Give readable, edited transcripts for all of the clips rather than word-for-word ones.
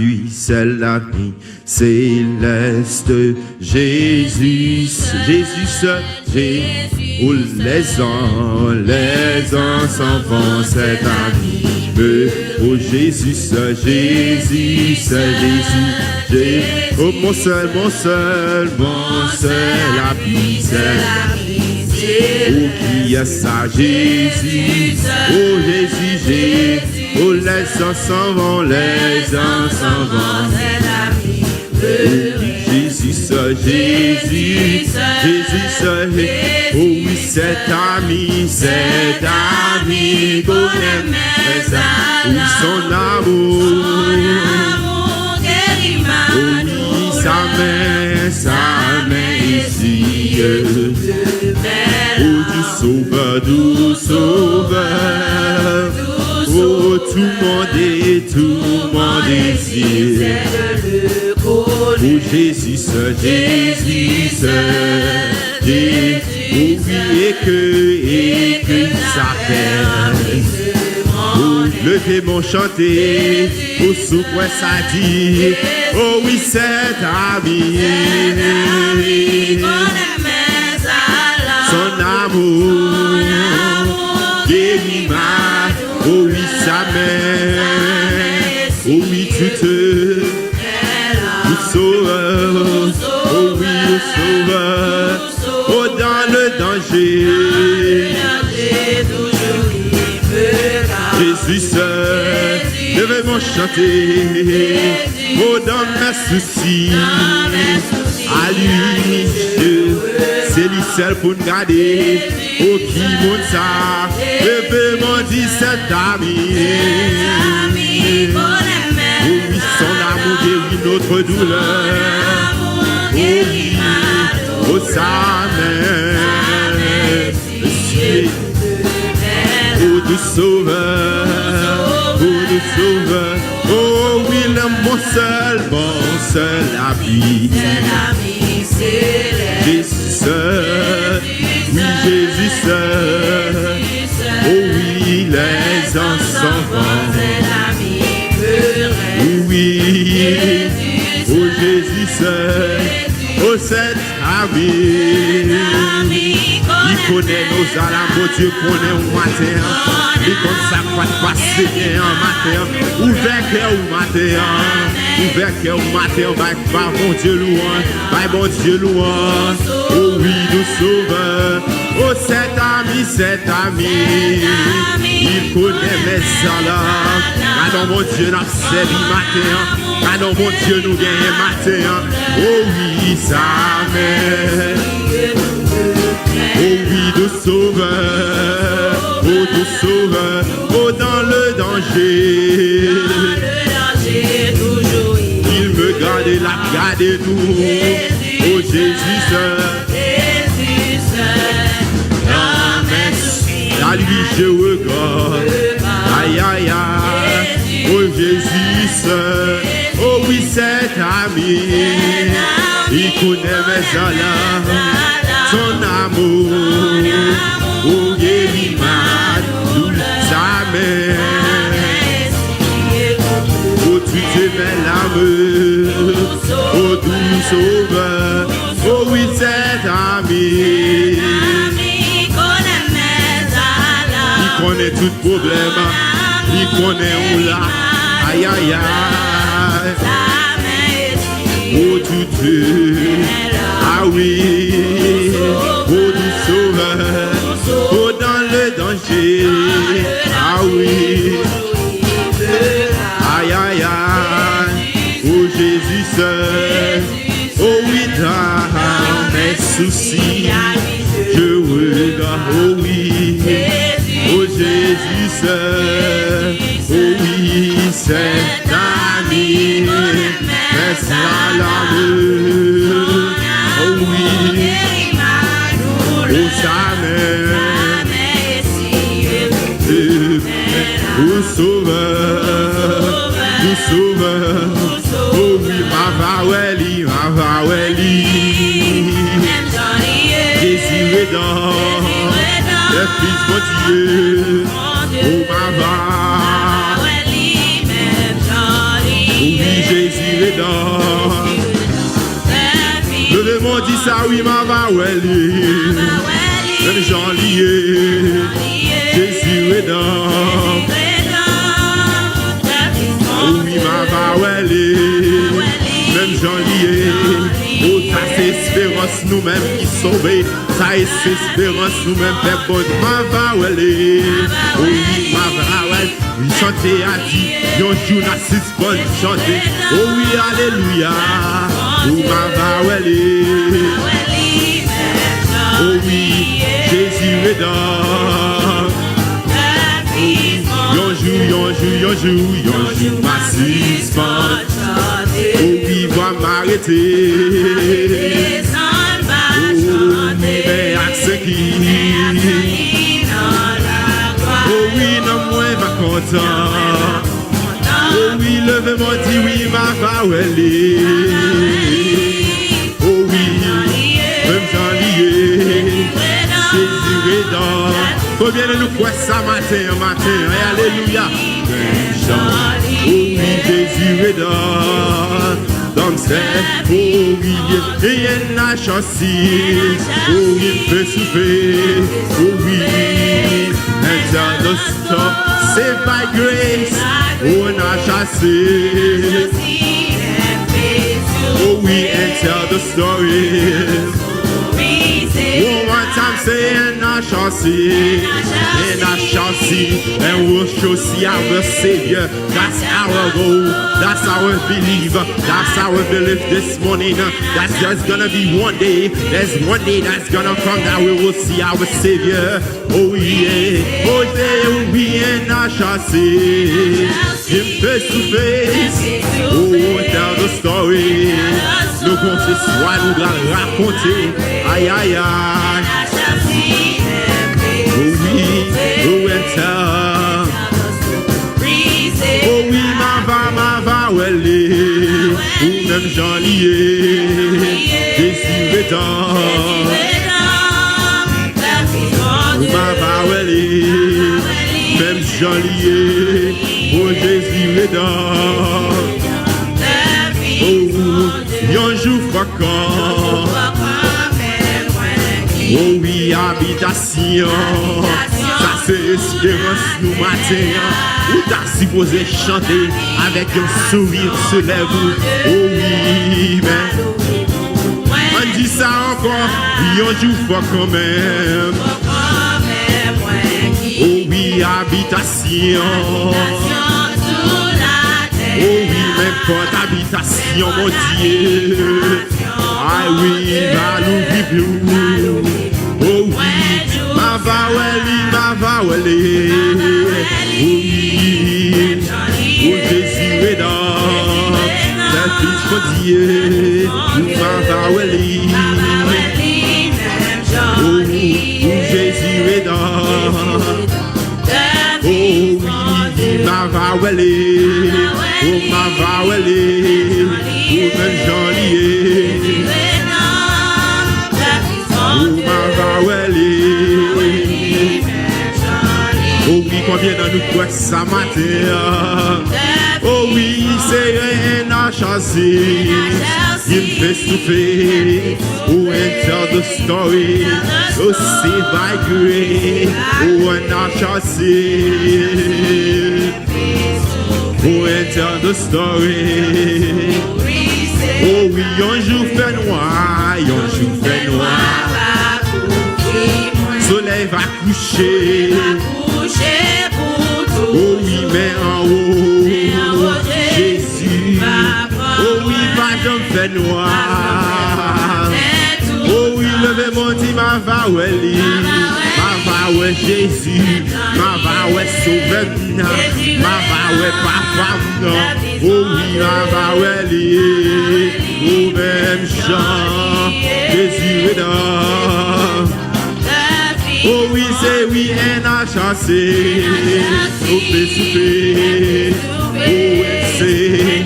l'appui, c'est l'ami céleste. Jésus, où les ans s'en vont, cet ami. Oh Jésus, oh mon seul appui, oh qui est ça, Jésus, oh Jésus, oh les ans s'en vont, Jésus, oh oui, cet ami qu'on aime, où son amour, oh oui, sa main ici, oh du sauveur, oh tout le monde désire. Oh Jésus, oubliez que ça fait. Oh, levez mon chanter, au souper ça dit. Oh oui, c'est ami. Son amour guérit ma. Oh oui, sa mère. Oh oui, sauveur, oh oui, sauveur, oh dans le danger, Jésus, devez m'en chanter, oh dans mes soucis, à lui, c'est lui seul pour nous garder, oh qui monte ça, devez m'en dire cet ami. Oui, son amour guérit notre douleur. Oui, oh sa main, oh du sauveur, oh oui, mon seul appui. Jésus, oui, Jésus, oh oui, les enfants. Oui, oh Jésus, oh cet ami, il connaît nos âmes, Dieu connaît au matin, il connaît ça quoi de passer en matin, ouvert cœur au matin, par mon Dieu louange, oh oui, nous sauveur, oh cet ami, il connaît mes âmes. Ah non mon Dieu, n'a servi matin. Ah non mon Dieu, nous gagnons matin. Oh oui, sa mère. Oh oui, de sauveur. Oh dans le danger. Il me garde nous. Oh Jésus, à lui je regarde. Aïe aïe aïe, oh Jésus, oh oui cet ami, il connaît mes alarmes, son amour, oh guérit ma douce amère, oh tu es mes larmes, oh doux sauveur, oh oui cet ami, il connaît tout problème. Il connaît où là, aïe aïe aïe, oh tout Dieu, ah oui, oh du sauveur, oh dans le danger, ah oui, aïe aïe aïe, oh Jésus, oh oui dans mes soucis, je regarde, oh oui, oh Jésus, oh oui, c'est ami, mais ça l'amour, oh oui, oh sa mère, oh sauveur, oh oui, ma vaweli, Jésus est dans le Fils de Dieu, oh ma va. Oui, dedans. Levez-moi, dit ça, oui, ma va, même Jean lié, Jésus est dans. Oui, ma va, même Jean lié. Oh, ça c'est espérance nous-mêmes qui sauvons. Ça c'est espérance nous-mêmes fait bon. Ma va, oui, ma va, chanter a dit, yon jour n'a six bonnes chanter. Oh oui, alléluia. Oh, ma va, oh oui, Jésus est dans. Yon jour, ma six bonnes. Oh oui, va m'arrêter. Oh, mais accès qui. Oh oui, non, moi, ma content. Oh oui, levez-moi, dit oui, ma va, Oh oui, même j'en lié. Jésus est dans. Faut bien nous croire ça matin. Alléluia. Même Jean. Oh oui, Jésus est dans. Donc c'est pour lui, et il n'a chancé. Oh oui, il peut souffrir. Oh oui, and the stop, saved by grace. Oh, on a chassé. Oh oui, and tell the story. One time say and I shall see, and we'll show see our Savior. That's our goal, that's our belief, that's our belief this morning. That's just gonna be one day. There's one day that's gonna come that we will see our Savior. Oh yeah, oh we and I shall see him face to face. Oh, tell the story. Nous qu'on ce soir nous allons raconter. Aïe aïe aïe. Oh oui, oh enter. Oh oui, ma va, Ou même Jean lié. Jésus est dans. Ma va, même Jean lié. Oh Jésus est dans. Oh, yon jour fréquent. Oh oui, habitation. Ça c'est espérance nous matin. Où t'as supposé chanter avec un sourire sur les lèvres. Oh oui, mais on dit ça encore. Yon jour fort quand même. Oh oui, habitation. Oh oui, même quand habitation, mon Dieu. Ah oui, va nous vivre. Oh oui, ma va, oui. Oh Jésus est dans. Le Fils de Dieu. Ma va, oui. Oh Jésus est dans. Oh oui, ma va, oui. Oh ma va, oui. Oh même Jean lié. Oh oui, combien dans nous croit ça matin. Oh oui, c'est rien à chasser. Il face to face. Oh, and tell the story. Oh, saved by grace. Oh, and I shall see. Oh, and tell the story. Oh oui, un jour fait noir. Soleil va coucher. Oh oui, mais en haut, Jésus. Oh oui, ma jambe fait noir. Oh oui, levez mon dit, ma va, ouais, Jésus. Ma va, ouais, sauve-moi. Ma va, ouais, papa, non. Oh oui, ma va, ouais, oh même chant, Jésus est dans. Oh oui, c'est oui, and I shall say. Oh, souffler. Oh, c'est.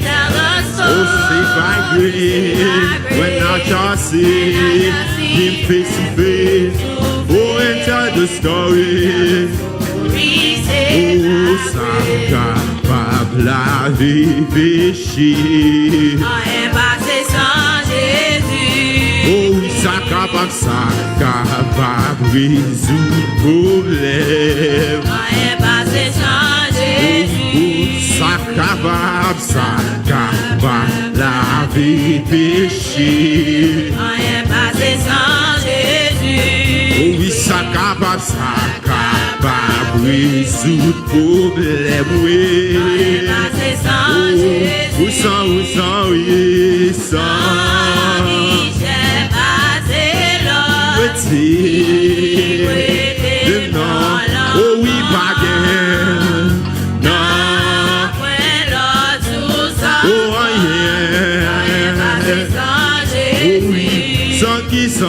Oh, c'est by grace. When I shall say. Him face to face. Oh, and tell the story. Oh, Saka, laver péché. Rien passé sans Jésus. Oh oui, ça capable résoudre problème. Rien passé sans Jésus. Ça capable laver péché. Rien passé sans Jésus. Oh oui, ça capable résoudre problème. Oui. Rien passé sans Jésus. Où ça, oui, ça. J'ai passé l'autre. Oh oui, baguette. Oh oui, sans qui, oh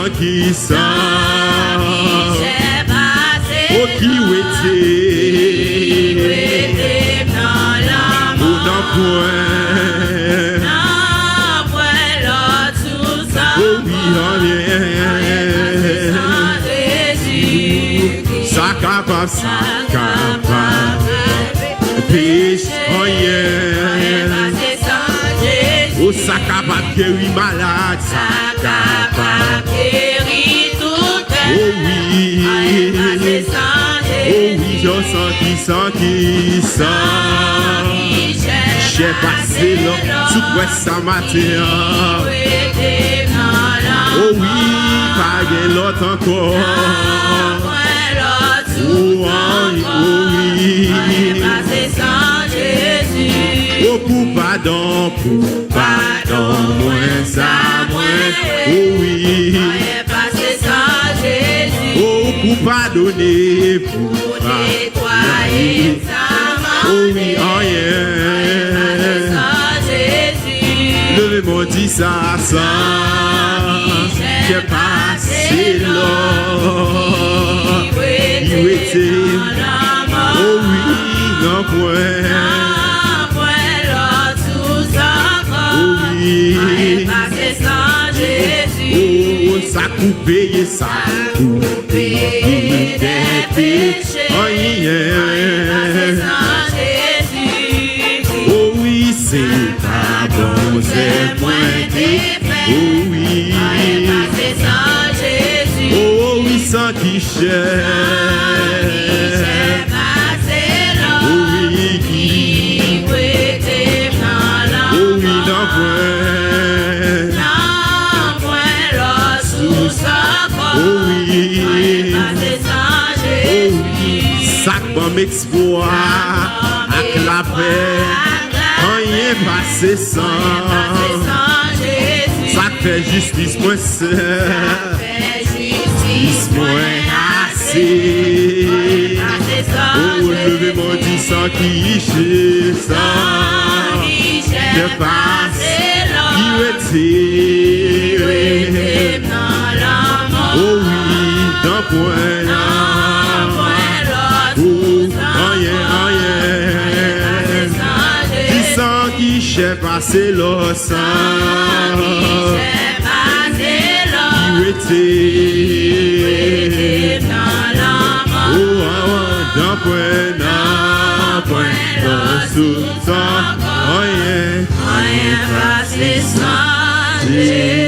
qui était, oh non point, oh oui, ça capable, péché, oh yeah. Oh, ça capable guérir malade, ça capable guérir tout. Oh oui, je sens qui j'ai passé là, sous quoi ça matin. Oh oui, pas de l'autre encore. Oh oui, oh pour pardon, moins ça, moins. Oh oui. Oh, pour pardonner, pour nettoyer. Oh oui, oh yeah. Levez-moi, dis ça, j'ai passé là. Il était, oh oui, non point. Oh oui. Oh, ça coupé, ça coupé des péchés. Oh yeah. Oh oui, c'est pas bon, c'est moins dit. Oh oui. Oh oui, sans qui cherche. Oh oui, qui. Oh oui, non point. Oh oui, ça va m'exploiter avec la paix, rien passé sans, ça fait justice moins seul, justice moins assez. Oh, levez-moi dit sans qui j'ai ça, je passe, qui était. Oh oui, d'un point là. Oh, yeah. Tu sens qui j'ai passé le sang. Qui était. Oh, d'un point là. Sous sang. Oh yeah. Rien passé sans Jésus.